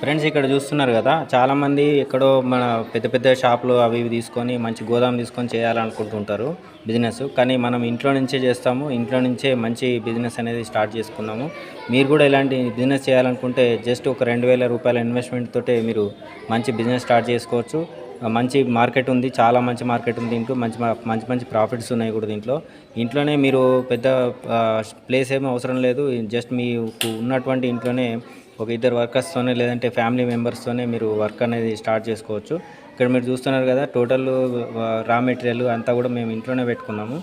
Friends ఇక్కడ చూస్తున్నారు కదా, చాలామంది ఎక్కడో మన పెద్ద పెద్ద షాపులు అవి ఇవి తీసుకొని మంచి గోదాం తీసుకొని చేయాలనుకుంటుంటారు బిజినెస్. కానీ మనం ఇంట్లో నుంచే చేస్తాము, ఇంట్లో నుంచే మంచి బిజినెస్ అనేది స్టార్ట్ చేసుకున్నాము. మీరు కూడా ఇలాంటి బిజినెస్ చేయాలనుకుంటే జస్ట్ ఒక 2000 రూపాయల ఇన్వెస్ట్మెంట్ తోటే మీరు మంచి బిజినెస్ స్టార్ట్ చేసుకోవచ్చు. మంచి మార్కెట్ ఉంది, చాలా మంచి మార్కెట్ ఉంది దీంట్లో. మంచి మంచి మంచి ప్రాఫిట్స్ ఉన్నాయి కూడా దీంట్లో. ఇంట్లోనే మీరు పెద్ద ప్లేస్ ఏమీ అవసరం లేదు. జస్ట్ మీకు ఉన్నటువంటి ఇంట్లోనే ఒక ఇద్దరు వర్కర్స్తోనే లేదంటే ఫ్యామిలీ మెంబర్స్తోనే మీరు వర్క్ అనేది స్టార్ట్ చేసుకోవచ్చు. ఇక్కడ మీరు చూస్తున్నారు కదా, టోటల్ రా మెటీరియల్ అంతా కూడా మేము ఇంట్లోనే పెట్టుకున్నాము.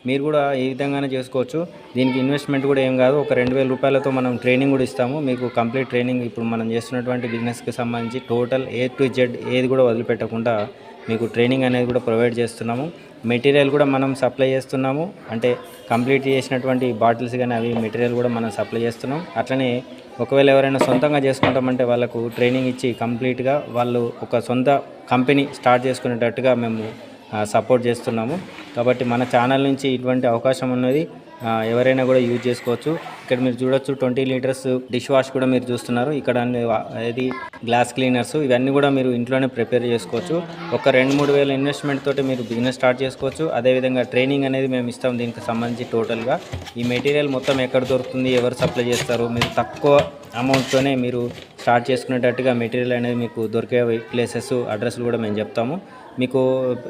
మీరు కూడా ఈ విధంగానే చేసుకోవచ్చు. దీనికి ఇన్వెస్ట్మెంట్ కూడా ఏం కాదు. ఒక 2000 రూపాయలతో మనం ట్రైనింగ్ కూడా ఇస్తాము. మీకు కంప్లీట్ ట్రైనింగ్ ఇప్పుడు మనం చేస్తున్నటువంటి బిజినెస్కి సంబంధించి టోటల్ A to Z ఏది కూడా వదిలిపెట్టకుండా మీకు ట్రైనింగ్ అనేది కూడా ప్రొవైడ్ చేస్తున్నాము. మెటీరియల్ కూడా మనం సప్లై చేస్తున్నాము. అంటే కంప్లీట్ చేసినటువంటి బాటిల్స్ కానీ అవి మెటీరియల్ కూడా మనం సప్లై చేస్తున్నాం. అట్లనే ఒకవేళ ఎవరైనా సొంతంగా చేసుకుంటామంటే వాళ్ళకు ట్రైనింగ్ ఇచ్చి కంప్లీట్గా వాళ్ళు ఒక సొంత కంపెనీ స్టార్ట్ చేసుకునేటట్టుగా మేము సపోర్ట్ చేస్తున్నాము. కాబట్టి మన ఛానల్ నుంచి ఇటువంటి అవకాశం ఉన్నది, ఎవరైనా కూడా యూజ్ చేసుకోవచ్చు. ఇక్కడ మీరు చూడొచ్చు 20 లీటర్స్ డిష్ వాష్ కూడా మీరు చూస్తున్నారు. ఇక్కడ ఇది గ్లాస్ క్లీనర్స్, ఇవన్నీ కూడా మీరు ఇంట్లోనే ప్రిపేర్ చేసుకోవచ్చు. ఒక 2-3 వేల ఇన్వెస్ట్మెంట్ తోటి మీరు బిజినెస్ స్టార్ట్ చేసుకోవచ్చు. అదేవిధంగా ట్రైనింగ్ అనేది మేము ఇస్తాం దీనికి సంబంధించి టోటల్గా. ఈ మెటీరియల్ మొత్తం ఎక్కడ దొరుకుతుంది, ఎవరు సప్లై చేస్తారు, మీరు తక్కువ అమౌంట్తోనే మీరు స్టార్ట్ చేసుకునేటట్టుగా మెటీరియల్ అనేది మీకు దొరికే ప్లేసెస్ అడ్రస్లు కూడా మేము చెప్తాము. మీకు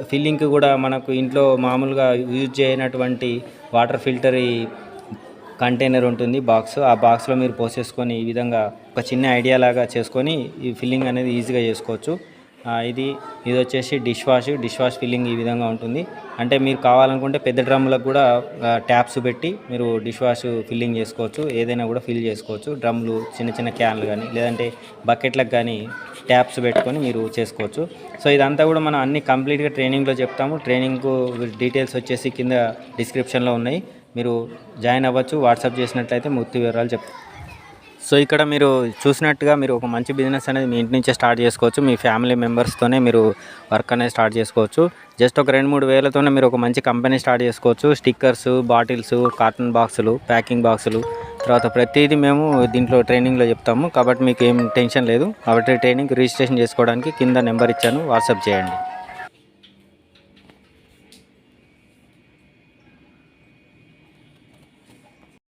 ఫిల్లింగ్కి కూడా మనకు ఇంట్లో మామూలుగా యూజ్ చేయనటువంటి వాటర్ ఫిల్టర్ కంటైనర్ ఉంటుంది, బాక్స్. ఆ బాక్స్లో మీరు పోసేసుకొని ఈ విధంగా ఒక చిన్న ఐడియా లాగా చేసుకొని ఈ ఫిల్లింగ్ అనేది ఈజీగా చేసుకోవచ్చు. ఇది వచ్చేసి డిష్ వాష్ ఫిల్లింగ్ ఈ విధంగా ఉంటుంది. అంటే మీరు కావాలనుకుంటే పెద్ద డ్రమ్ములకు కూడా ట్యాప్స్ పెట్టి మీరు డిష్ వాష్ ఫిల్లింగ్ చేసుకోవచ్చు. ఏదైనా కూడా ఫిల్ చేసుకోవచ్చు. డ్రమ్లు, చిన్న చిన్న క్యాన్లు కానీ లేదంటే బకెట్లకు కానీ ట్యాప్స్ పెట్టుకొని మీరు చేసుకోవచ్చు. సో ఇదంతా కూడా మనం అన్ని కంప్లీట్గా ట్రైనింగ్లో చెప్తాము. ట్రైనింగ్కు డీటెయిల్స్ వచ్చేసి కింద డిస్క్రిప్షన్లో ఉన్నాయి, మీరు జాయిన్ అవ్వచ్చు. వాట్సాప్ చేసినట్లయితే పూర్తి వివరాలు చెప్తాం. సో ఇక్కడ మీరు చూసినట్టుగా మీరు ఒక మంచి బిజినెస్ అనేది మీ ఇంటి నుంచే స్టార్ట్ చేసుకోవచ్చు. మీ ఫ్యామిలీ మెంబర్స్తోనే మీరు వర్క్ అనేది స్టార్ట్ చేసుకోవచ్చు. జస్ట్ ఒక 2-3 వేలతోనే మీరు ఒక మంచి కంపెనీ స్టార్ట్ చేసుకోవచ్చు. స్టిక్కర్స్, బాటిల్స్, కార్టన్ బాక్సులు, ప్యాకింగ్ బాక్సులు, తర్వాత ప్రతిదీ మేము దీంట్లో ట్రైనింగ్లో చెప్తాము. కాబట్టి మీకు ఏం టెన్షన్ లేదు. కాబట్టి ట్రైనింగ్ రిజిస్ట్రేషన్ చేసుకోవడానికి కింద నెంబర్ ఇచ్చాను, వాట్సాప్ చేయండి.